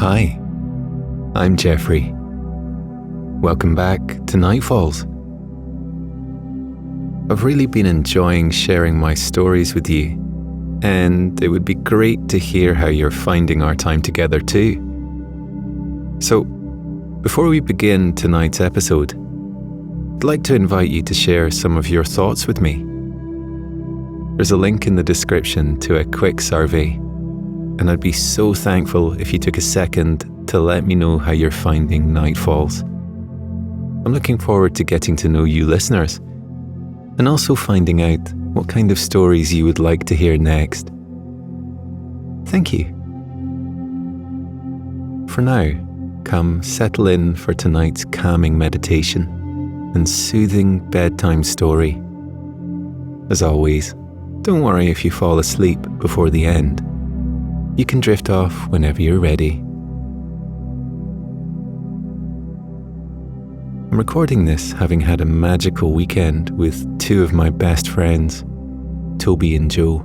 Hi, I'm Geoffrey. Welcome back to Nightfalls. I've really been enjoying sharing my stories with you, and it would be great to hear how you're finding our time together too. So, before we begin tonight's episode, I'd like to invite you to share some of your thoughts with me. There's a link in the description to a quick survey, and I'd be so thankful if you took a second to let me know how you're finding Nightfalls. I'm looking forward to getting to know you listeners, and also finding out what kind of stories you would like to hear next. Thank you. For now, come settle in for tonight's calming meditation and soothing bedtime story. As always, don't worry if you fall asleep before the end. You can drift off whenever you're ready. I'm recording this having had a magical weekend with two of my best friends, Toby and Joe.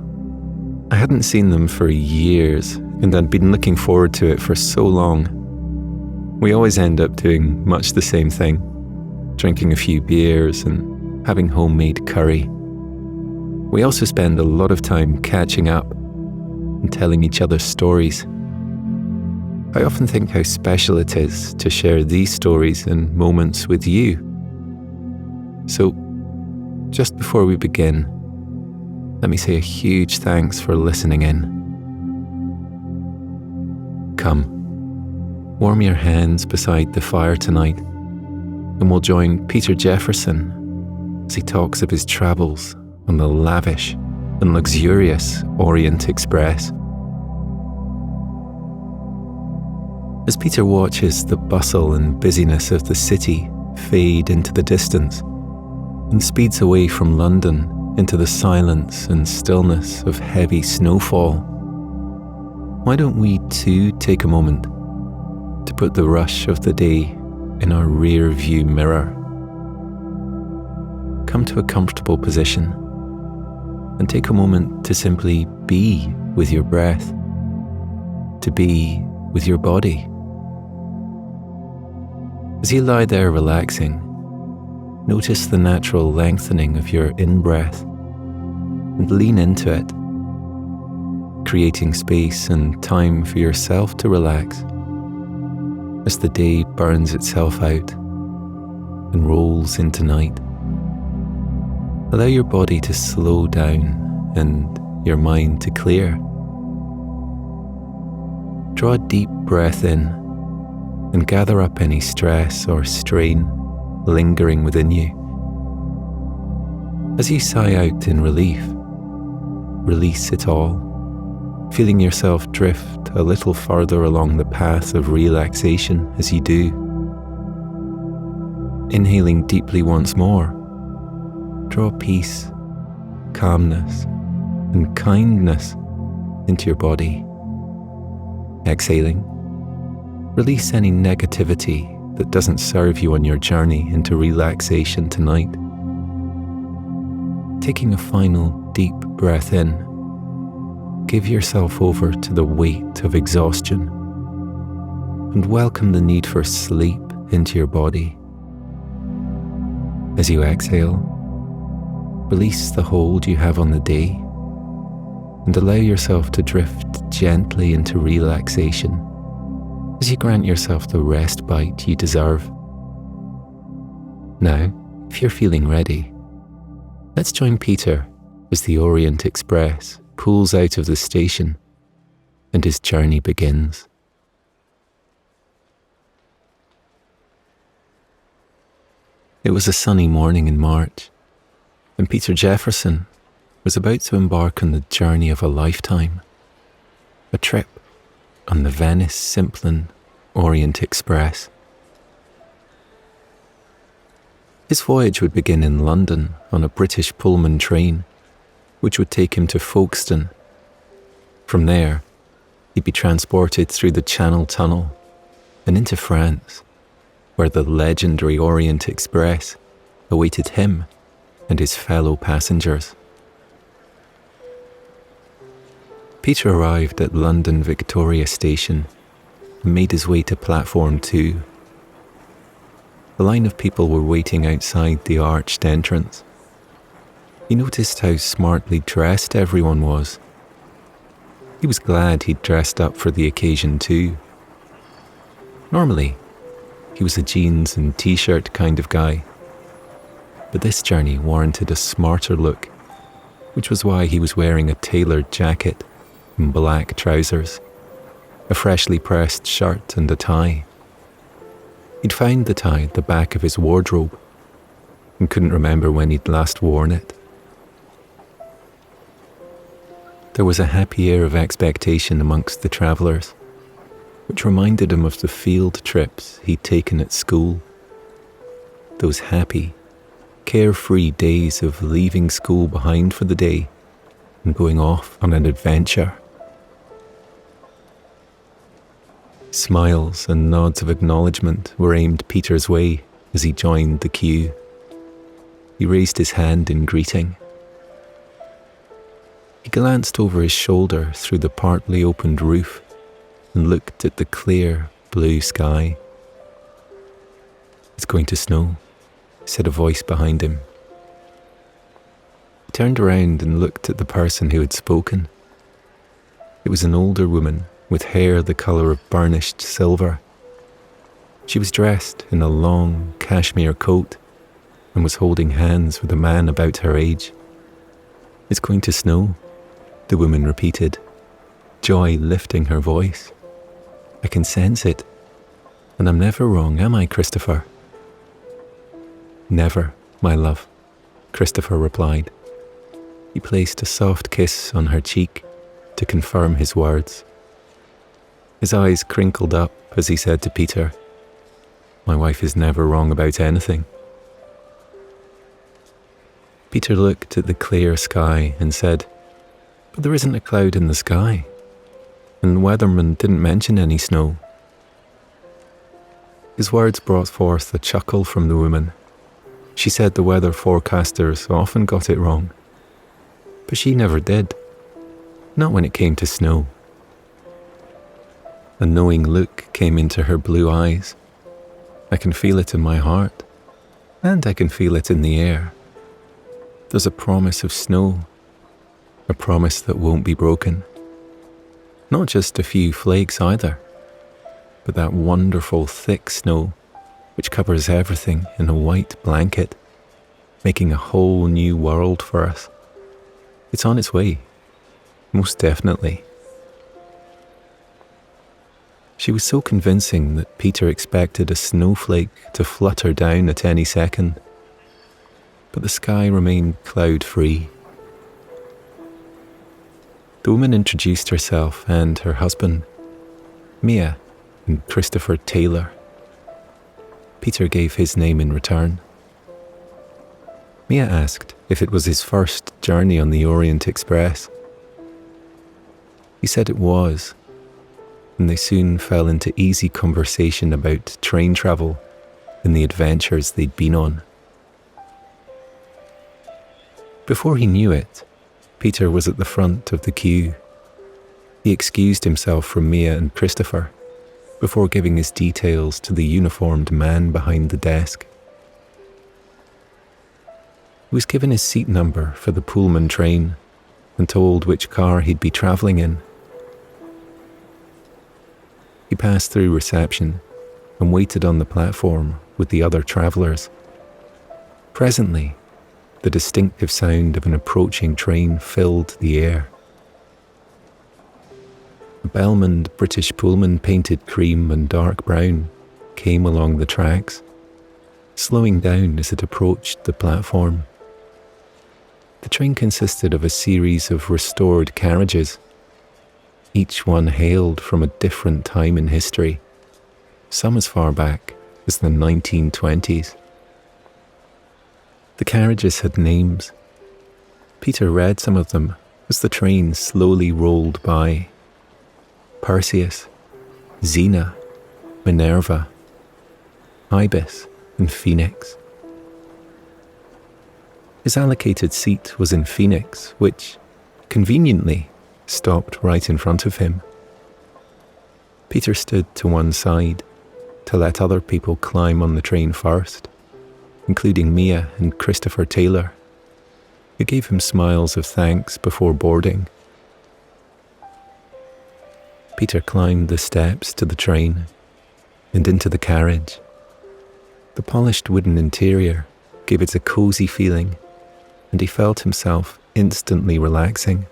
I hadn't seen them for years, and I'd been looking forward to it for so long. We always end up doing much the same thing, drinking a few beers and having homemade curry. We also spend a lot of time catching up and telling each other stories. I often think how special it is to share these stories and moments with you. So, just before we begin, let me say a huge thanks for listening in. Come, warm your hands beside the fire tonight, and we'll join Peter Jefferson as he talks of his travels on the lavish and luxurious Orient Express. As Peter watches the bustle and busyness of the city fade into the distance and speeds away from London into the silence and stillness of heavy snowfall, why don't we too take a moment to put the rush of the day in our rear view mirror? Come to a comfortable position and take a moment to simply be with your breath, to be with your body. As you lie there relaxing, notice the natural lengthening of your in-breath and lean into it, creating space and time for yourself to relax as the day burns itself out and rolls into night. Allow your body to slow down and your mind to clear. Draw a deep breath in and gather up any stress or strain lingering within you. As you sigh out in relief, release it all, feeling yourself drift a little further along the path of relaxation as you do. Inhaling deeply once more, draw peace, calmness, and kindness into your body. Exhaling, release any negativity that doesn't serve you on your journey into relaxation tonight. Taking a final deep breath in, give yourself over to the weight of exhaustion and welcome the need for sleep into your body. As you exhale, release the hold you have on the day and allow yourself to drift gently into relaxation as you grant yourself the respite you deserve. Now, if you're feeling ready, let's join Peter as the Orient Express pulls out of the station and his journey begins. It was a sunny morning in March, and Peter Jefferson was about to embark on the journey of a lifetime, a trip on the Venice Simplon Orient Express. His voyage would begin in London on a British Pullman train, which would take him to Folkestone. From there, he'd be transported through the Channel Tunnel and into France, where the legendary Orient Express awaited him and his fellow passengers. Peter arrived at London Victoria Station and made his way to platform 2. A line of people were waiting outside the arched entrance. He noticed how smartly dressed everyone was. He was glad he'd dressed up for the occasion too. Normally, he was a jeans and t-shirt kind of guy, but this journey warranted a smarter look, which was why he was wearing a tailored jacket and black trousers, a freshly pressed shirt and a tie. He'd found the tie at the back of his wardrobe and couldn't remember when he'd last worn it. There was a happy air of expectation amongst the travellers, which reminded him of the field trips he'd taken at school. Those happy, carefree days of leaving school behind for the day and going off on an adventure. Smiles and nods of acknowledgement were aimed Peter's way as he joined the queue. He raised his hand in greeting. He glanced over his shoulder through the partly opened roof and looked at the clear blue sky. "It's going to snow," said a voice behind him. He turned around and looked at the person who had spoken. It was an older woman with hair the colour of burnished silver. She was dressed in a long cashmere coat and was holding hands with a man about her age. "It's going to snow," the woman repeated, joy lifting her voice. "I can sense it. And I'm never wrong, am I, Christopher?" "Never, my love," Christopher replied. He placed a soft kiss on her cheek to confirm his words. His eyes crinkled up as he said to Peter, "My wife is never wrong about anything." Peter looked at the clear sky and said, "But there isn't a cloud in the sky, and the weatherman didn't mention any snow." His words brought forth a chuckle from the woman. She said the weather forecasters often got it wrong, but she never did, not when it came to snow. A knowing look came into her blue eyes. "I can feel it in my heart, and I can feel it in the air. There's a promise of snow, a promise that won't be broken. Not just a few flakes either, but that wonderful thick snow which covers everything in a white blanket, making a whole new world for us. It's on its way, most definitely." She was so convincing that Peter expected a snowflake to flutter down at any second, but the sky remained cloud-free. The woman introduced herself and her husband, Mia and Christopher Taylor. Peter gave his name in return. Mia asked if it was his first journey on the Orient Express. He said it was, and they soon fell into easy conversation about train travel and the adventures they'd been on. Before he knew it, Peter was at the front of the queue. He excused himself from Mia and Christopher before giving his details to the uniformed man behind the desk. He was given his seat number for the Pullman train and told which car he'd be travelling in. He passed through reception and waited on the platform with the other travellers. Presently, the distinctive sound of an approaching train filled the air. A Bellman British Pullman painted cream and dark brown came along the tracks, slowing down as it approached the platform. The train consisted of a series of restored carriages, each one hailed from a different time in history, some as far back as the 1920s. The carriages had names. Peter read some of them as the train slowly rolled by. Perseus, Xena, Minerva, Ibis, and Phoenix. His allocated seat was in Phoenix, which, conveniently, stopped right in front of him. Peter stood to one side to let other people climb on the train first, including Mia and Christopher Taylor, who gave him smiles of thanks before boarding. Peter climbed the steps to the train and into the carriage. The polished wooden interior gave it a cozy feeling, and he felt himself instantly relaxing.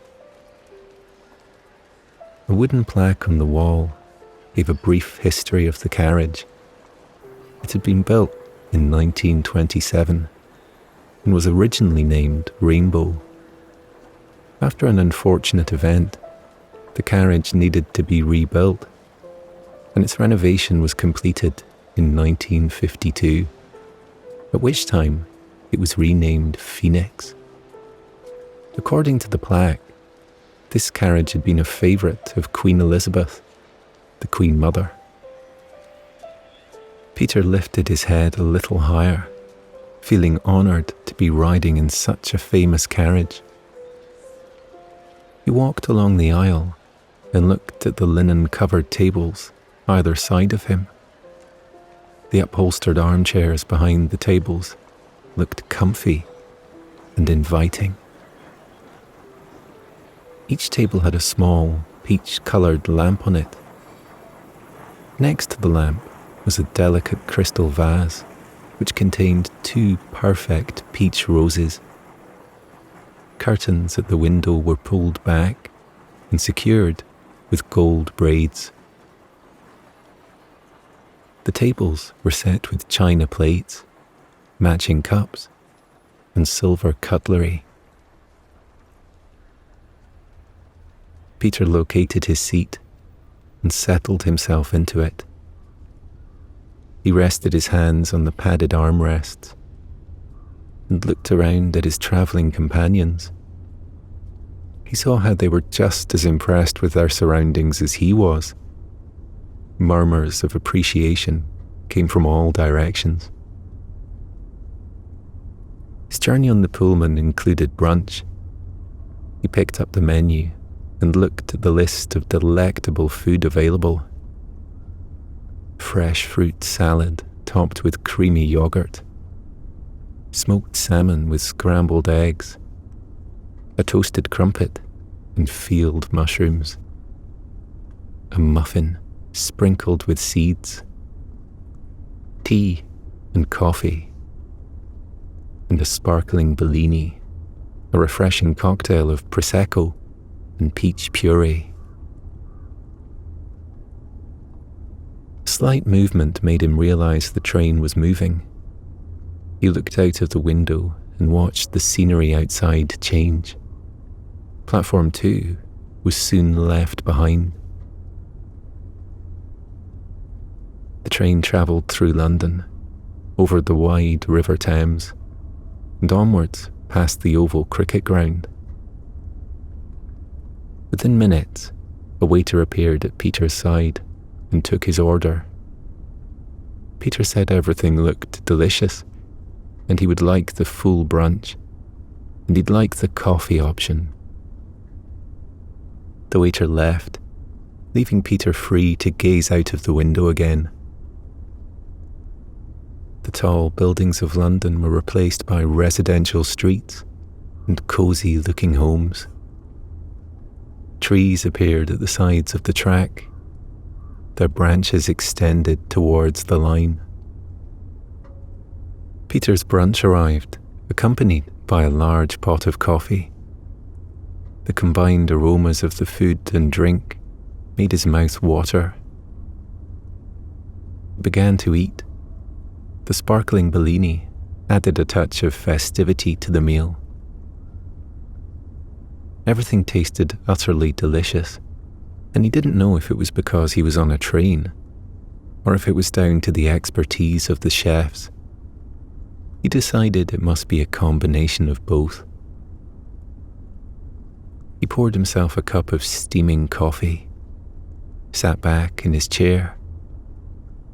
A wooden plaque on the wall gave a brief history of the carriage. It had been built in 1927 and was originally named Rainbow. After an unfortunate event, the carriage needed to be rebuilt, and its renovation was completed in 1952, at which time it was renamed Phoenix. According to the plaque, this carriage had been a favourite of Queen Elizabeth, the Queen Mother. Peter lifted his head a little higher, feeling honoured to be riding in such a famous carriage. He walked along the aisle and looked at the linen-covered tables either side of him. The upholstered armchairs behind the tables looked comfy and inviting. Each table had a small, peach-coloured lamp on it. Next to the lamp was a delicate crystal vase which contained 2 perfect peach roses. Curtains at the window were pulled back and secured with gold braids. The tables were set with china plates, matching cups, and silver cutlery. Peter located his seat and settled himself into it. He rested his hands on the padded armrests and looked around at his travelling companions. He saw how they were just as impressed with their surroundings as he was. Murmurs of appreciation came from all directions. His journey on the Pullman included brunch. He picked up the menu and looked at the list of delectable food available. Fresh fruit salad topped with creamy yogurt, smoked salmon with scrambled eggs, a toasted crumpet and field mushrooms, a muffin sprinkled with seeds, tea and coffee, and a sparkling Bellini, a refreshing cocktail of Prosecco and peach puree. Slight movement made him realize the train was moving. He looked out of the window and watched the scenery outside change. Platform 2 was soon left behind. The train travelled through London, over the wide River Thames, and onwards past the oval cricket ground. Within minutes, a waiter appeared at Peter's side and took his order. Peter said everything looked delicious, and he would like the full brunch, and he'd like the coffee option. The waiter left, leaving Peter free to gaze out of the window again. The tall buildings of London were replaced by residential streets and cosy-looking homes. Trees appeared at the sides of the track, their branches extended towards the line. Peter's brunch arrived, accompanied by a large pot of coffee. The combined aromas of the food and drink made his mouth water. He began to eat. The sparkling Bellini added a touch of festivity to the meal. Everything tasted utterly delicious, and he didn't know if it was because he was on a train, or if it was down to the expertise of the chefs. He decided it must be a combination of both. He poured himself a cup of steaming coffee, sat back in his chair,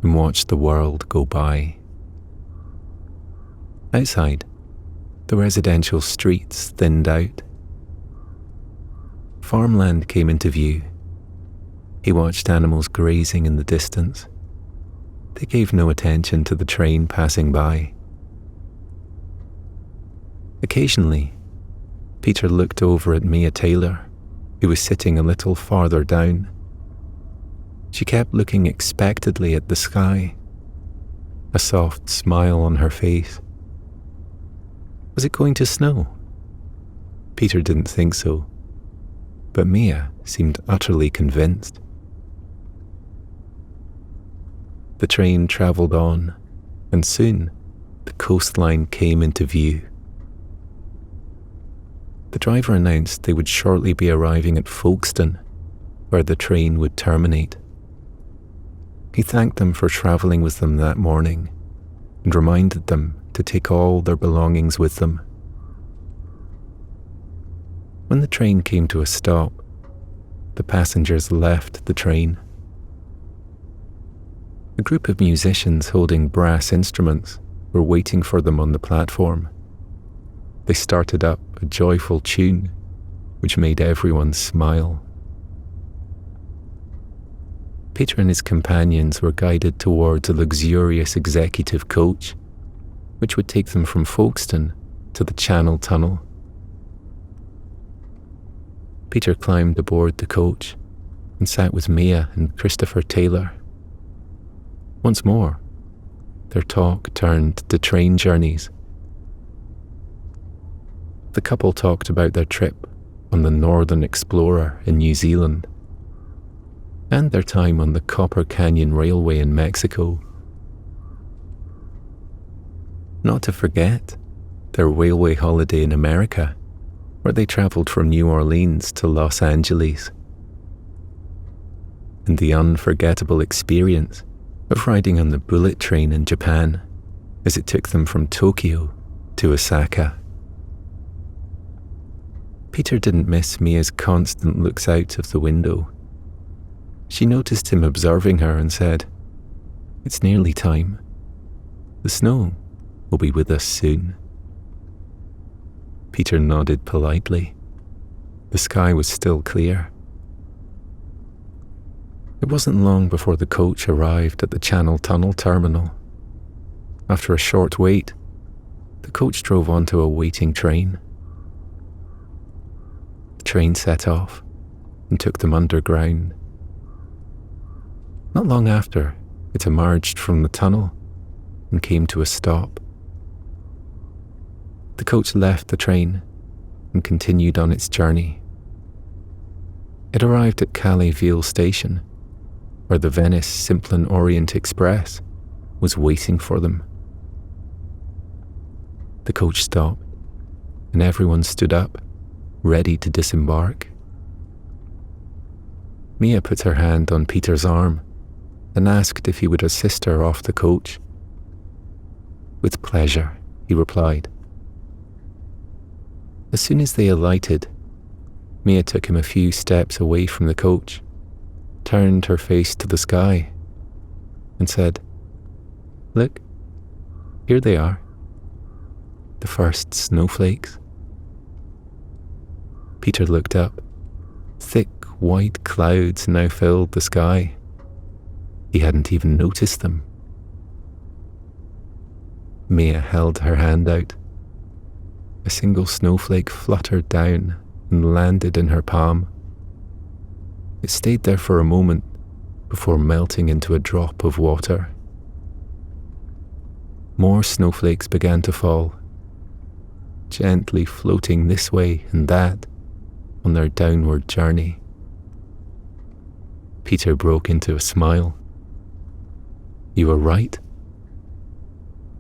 and watched the world go by. Outside, the residential streets thinned out. Farmland came into view. He watched animals grazing in the distance. They gave no attention to the train passing by. Occasionally, Peter looked over at Mia Taylor, who was sitting a little farther down. She kept looking expectantly at the sky, a soft smile on her face. Was it going to snow? Peter didn't think so, but Mia seemed utterly convinced. The train travelled on, and soon the coastline came into view. The driver announced they would shortly be arriving at Folkestone, where the train would terminate. He thanked them for travelling with them that morning and reminded them to take all their belongings with them. When the train came to a stop, the passengers left the train. A group of musicians holding brass instruments were waiting for them on the platform. They started up a joyful tune, which made everyone smile. Peter and his companions were guided towards a luxurious executive coach, which would take them from Folkestone to the Channel Tunnel. Peter climbed aboard the coach and sat with Mia and Christopher Taylor. Once more, their talk turned to train journeys. The couple talked about their trip on the Northern Explorer in New Zealand and their time on the Copper Canyon Railway in Mexico. Not to forget their railway holiday in America, where they travelled from New Orleans to Los Angeles, and the unforgettable experience of riding on the bullet train in Japan as it took them from Tokyo to Osaka. Peter didn't miss Mia's constant looks out of the window. She noticed him observing her and said, "It's nearly time. The snow will be with us soon." Peter nodded politely. The sky was still clear. It wasn't long before the coach arrived at the Channel Tunnel terminal. After a short wait, the coach drove onto a waiting train. The train set off and took them underground. Not long after, it emerged from the tunnel and came to a stop. The coach left the train and continued on its journey. It arrived at Calais-Ville station, where the Venice Simplon Orient Express was waiting for them. The coach stopped, and everyone stood up, ready to disembark. Mia put her hand on Peter's arm and asked if he would assist her off the coach. "With pleasure," he replied. As soon as they alighted, Mia took him a few steps away from the coach, turned her face to the sky, and said, "Look, here they are, the first snowflakes." Peter looked up. Thick white clouds now filled the sky. He hadn't even noticed them. Mia held her hand out. A single snowflake fluttered down and landed in her palm. It stayed there for a moment before melting into a drop of water. More snowflakes began to fall, gently floating this way and that on their downward journey. Peter broke into a smile. "You were right.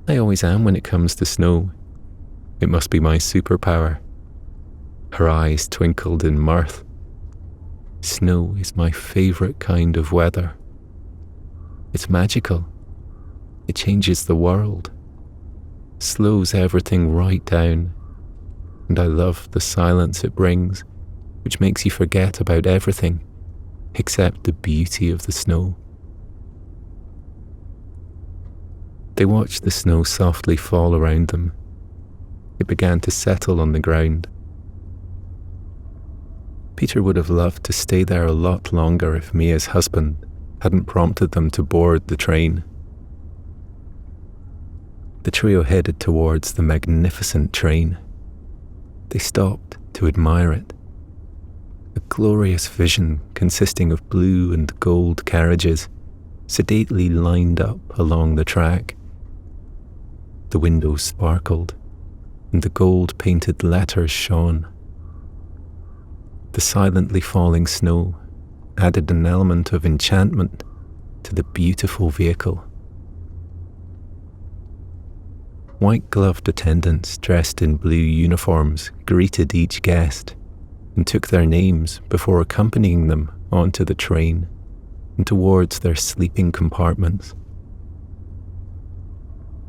I always am when it comes to snow. It must be my superpower." Her eyes twinkled in mirth. "Snow is my favourite kind of weather. It's magical. It changes the world, slows everything right down, and I love the silence it brings, which makes you forget about everything except the beauty of the snow." They watched the snow softly fall around them. It began to settle on the ground. Peter would have loved to stay there a lot longer if Mia's husband hadn't prompted them to board the train. The trio headed towards the magnificent train. They stopped to admire it. A glorious vision consisting of blue and gold carriages sedately lined up along the track. The windows sparkled, and the gold-painted letters shone. The silently falling snow added an element of enchantment to the beautiful vehicle. White-gloved attendants dressed in blue uniforms greeted each guest and took their names before accompanying them onto the train and towards their sleeping compartments.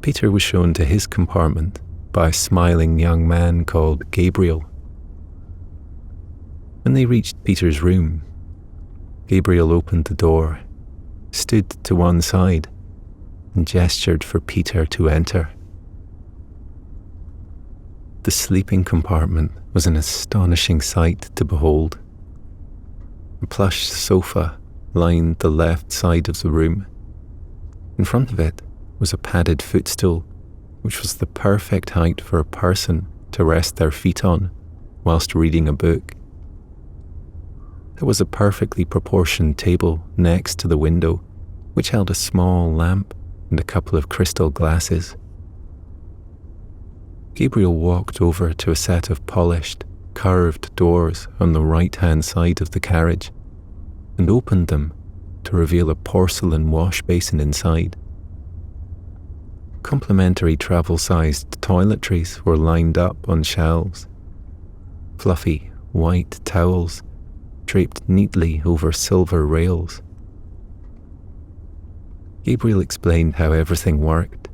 Peter was shown to his compartment by a smiling young man called Gabriel. When they reached Peter's room, Gabriel opened the door, stood to one side, and gestured for Peter to enter. The sleeping compartment was an astonishing sight to behold. A plush sofa lined the left side of the room. In front of it was a padded footstool, which was the perfect height for a person to rest their feet on whilst reading a book. There was a perfectly proportioned table next to the window, which held a small lamp and a couple of crystal glasses. Gabriel walked over to a set of polished, curved doors on the right-hand side of the carriage and opened them to reveal a porcelain wash basin inside. Complimentary travel-sized toiletries were lined up on shelves. Fluffy, white towels draped neatly over silver rails. Gabriel explained how everything worked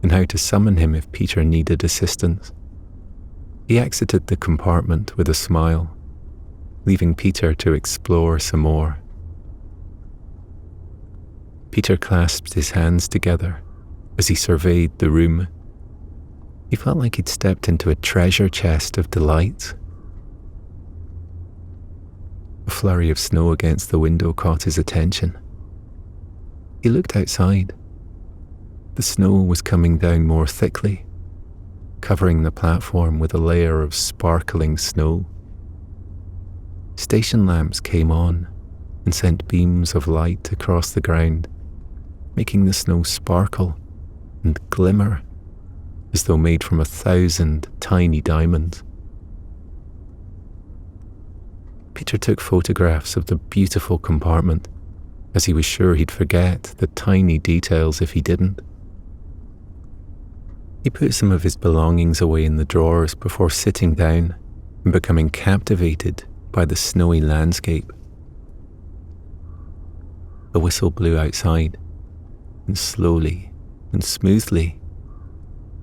and how to summon him if Peter needed assistance. He exited the compartment with a smile, leaving Peter to explore some more. Peter clasped his hands together as he surveyed the room. He felt like he'd stepped into a treasure chest of delights. A flurry of snow against the window caught his attention. He looked outside. The snow was coming down more thickly, covering the platform with a layer of sparkling snow. Station lamps came on and sent beams of light across the ground, making the snow sparkle and glimmer as though made from 1,000 tiny diamonds. Peter took photographs of the beautiful compartment, as he was sure he'd forget the tiny details if he didn't. He put some of his belongings away in the drawers before sitting down and becoming captivated by the snowy landscape. The whistle blew outside, and slowly and smoothly,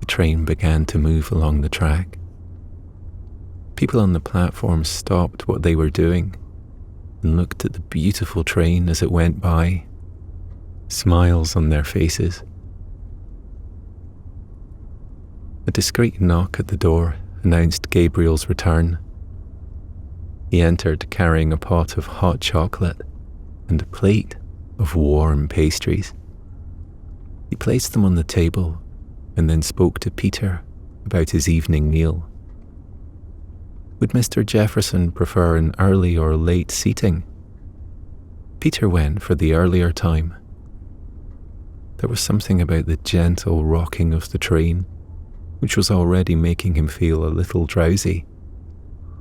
the train began to move along the track. People on the platform stopped what they were doing and looked at the beautiful train as it went by, smiles on their faces. A discreet knock at the door announced Gabriel's return. He entered carrying a pot of hot chocolate and a plate of warm pastries. He placed them on the table and then spoke to Peter about his evening meal. Would Mr. Jefferson prefer an early or late seating? Peter went for the earlier time. There was something about the gentle rocking of the train, which was already making him feel a little drowsy,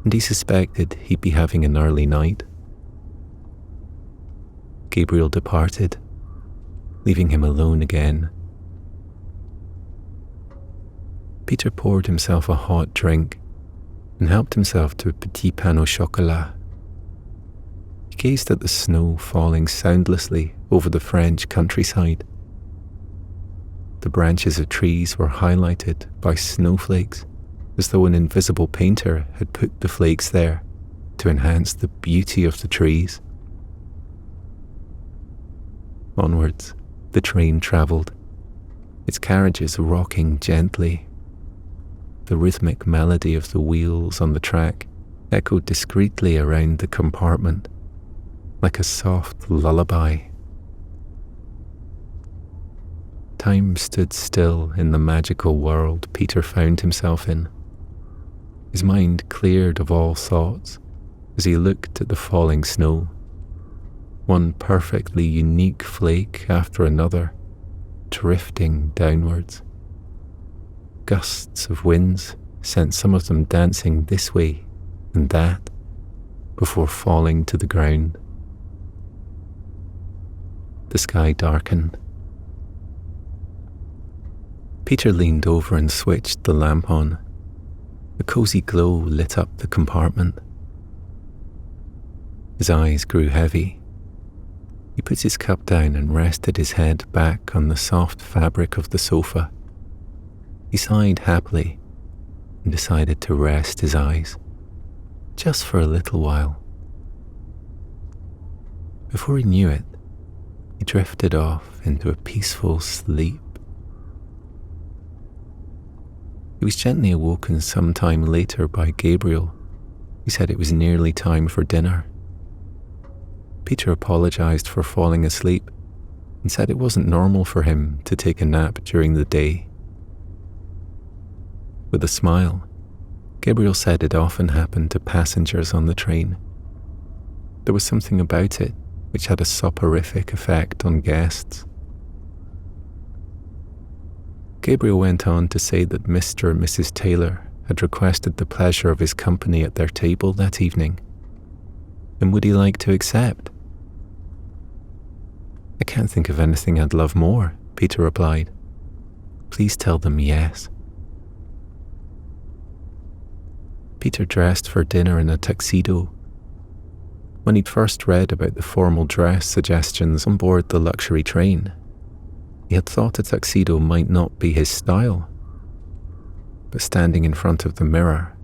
and he suspected he'd be having an early night. Gabriel departed, leaving him alone again. Peter poured himself a hot drink and helped himself to a petit pain au chocolat. He gazed at the snow falling soundlessly over the French countryside. The branches of trees were highlighted by snowflakes, as though an invisible painter had put the flakes there to enhance the beauty of the trees. Onwards, the train travelled, its carriages rocking gently. The rhythmic melody of the wheels on the track echoed discreetly around the compartment, like a soft lullaby. Time stood still in the magical world Peter found himself in. His mind cleared of all thoughts as he looked at the falling snow, one perfectly unique flake after another, drifting downwards. Gusts of winds sent some of them dancing this way and that before falling to the ground. The sky darkened. Peter leaned over and switched the lamp on. A cozy glow lit up the compartment. His eyes grew heavy. He put his cup down and rested his head back on the soft fabric of the sofa. He sighed happily and decided to rest his eyes, just for a little while. Before he knew it, he drifted off into a peaceful sleep. He was gently awoken some time later by Gabriel, who said it was nearly time for dinner. Peter apologized for falling asleep and said it wasn't normal for him to take a nap during the day. With a smile, Gabriel said it often happened to passengers on the train. There was something about it which had a soporific effect on guests. Gabriel went on to say that Mr. and Mrs. Taylor had requested the pleasure of his company at their table that evening, and would he like to accept? I can't think of anything I'd love more, Peter replied. Please tell them yes. Peter dressed for dinner in a tuxedo. When he'd first read about the formal dress suggestions on board the luxury train, he had thought a tuxedo might not be his style. But standing in front of the mirror,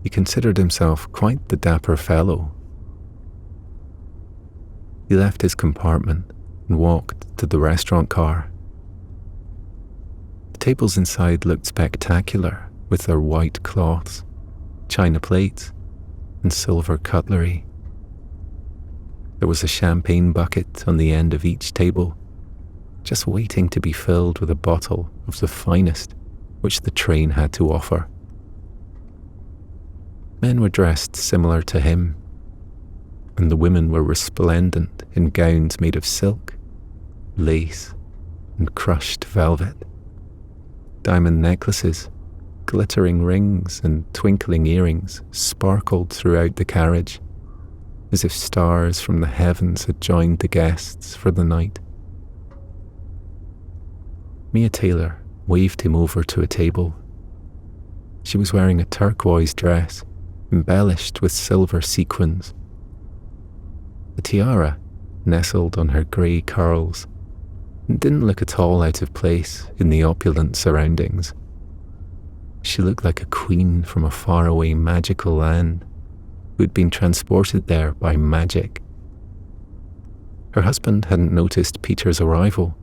he considered himself quite the dapper fellow. He left his compartment and walked to the restaurant car. The tables inside looked spectacular with their white cloths, china plates, and silver cutlery. There was a champagne bucket on the end of each table, just waiting to be filled with a bottle of the finest which the train had to offer. Men were dressed similar to him, and the women were resplendent in gowns made of silk, lace, and crushed velvet. Diamond necklaces, glittering rings, and twinkling earrings sparkled throughout the carriage, as if stars from the heavens had joined the guests for the night. Mia Taylor waved him over to a table. She was wearing a turquoise dress, embellished with silver sequins. A tiara nestled on her grey curls and didn't look at all out of place in the opulent surroundings. She looked like a queen from a faraway magical land who had been transported there by magic. Her husband hadn't noticed Peter's arrival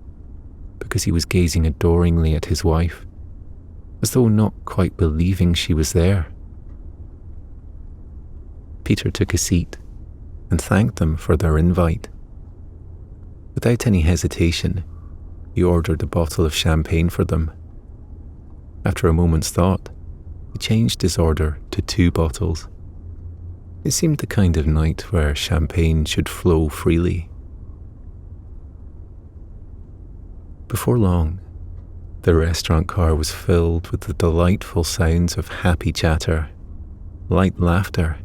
because he was gazing adoringly at his wife, as though not quite believing she was there. Peter took a seat and thanked them for their invite. Without any hesitation, he ordered a bottle of champagne for them. After a moment's thought, he changed his order to 2 bottles. It seemed the kind of night where champagne should flow freely. Before long, the restaurant car was filled with the delightful sounds of happy chatter, light laughter,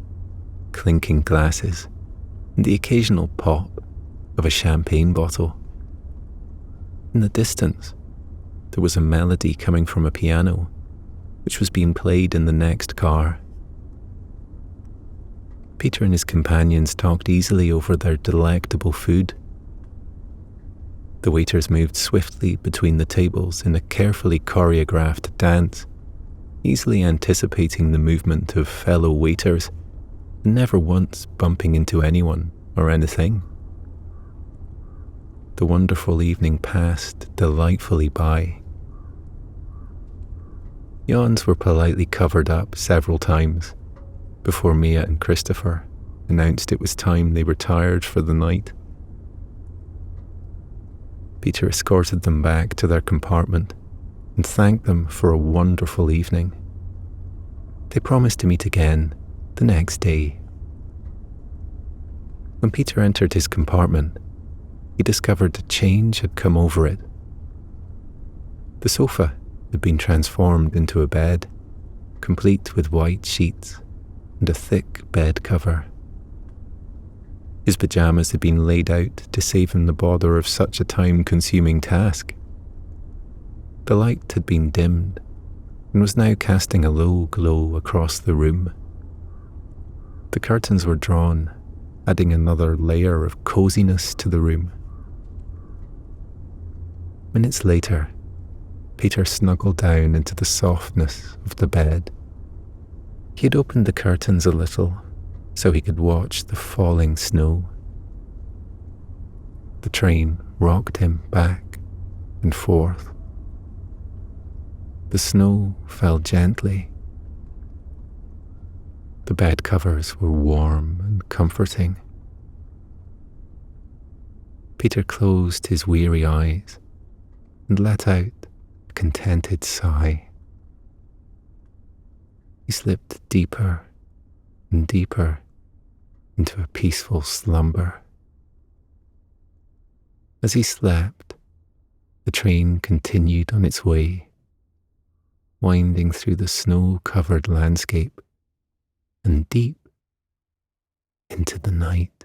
clinking glasses, and the occasional pop of a champagne bottle. In the distance, there was a melody coming from a piano, which was being played in the next car. Peter and his companions talked easily over their delectable food. The waiters moved swiftly between the tables in a carefully choreographed dance, easily anticipating the movement of fellow waiters, and never once bumping into anyone or anything. The wonderful evening passed delightfully by. Yawns were politely covered up several times, before Mia and Christopher announced it was time they retired for the night. Peter escorted them back to their compartment and thanked them for a wonderful evening. They promised to meet again the next day. When Peter entered his compartment, he discovered a change had come over it. The sofa had been transformed into a bed, complete with white sheets and a thick bed cover. His pyjamas had been laid out to save him the bother of such a time-consuming task. The light had been dimmed and was now casting a low glow across the room. The curtains were drawn, adding another layer of coziness to the room. Minutes later, Peter snuggled down into the softness of the bed. He had opened the curtains a little so he could watch the falling snow. The train rocked him back and forth. The snow fell gently. The bed covers were warm and comforting. Peter closed his weary eyes and let out a contented sigh. He slipped deeper and deeper into a peaceful slumber. As he slept, the train continued on its way, winding through the snow-covered landscape and deep into the night.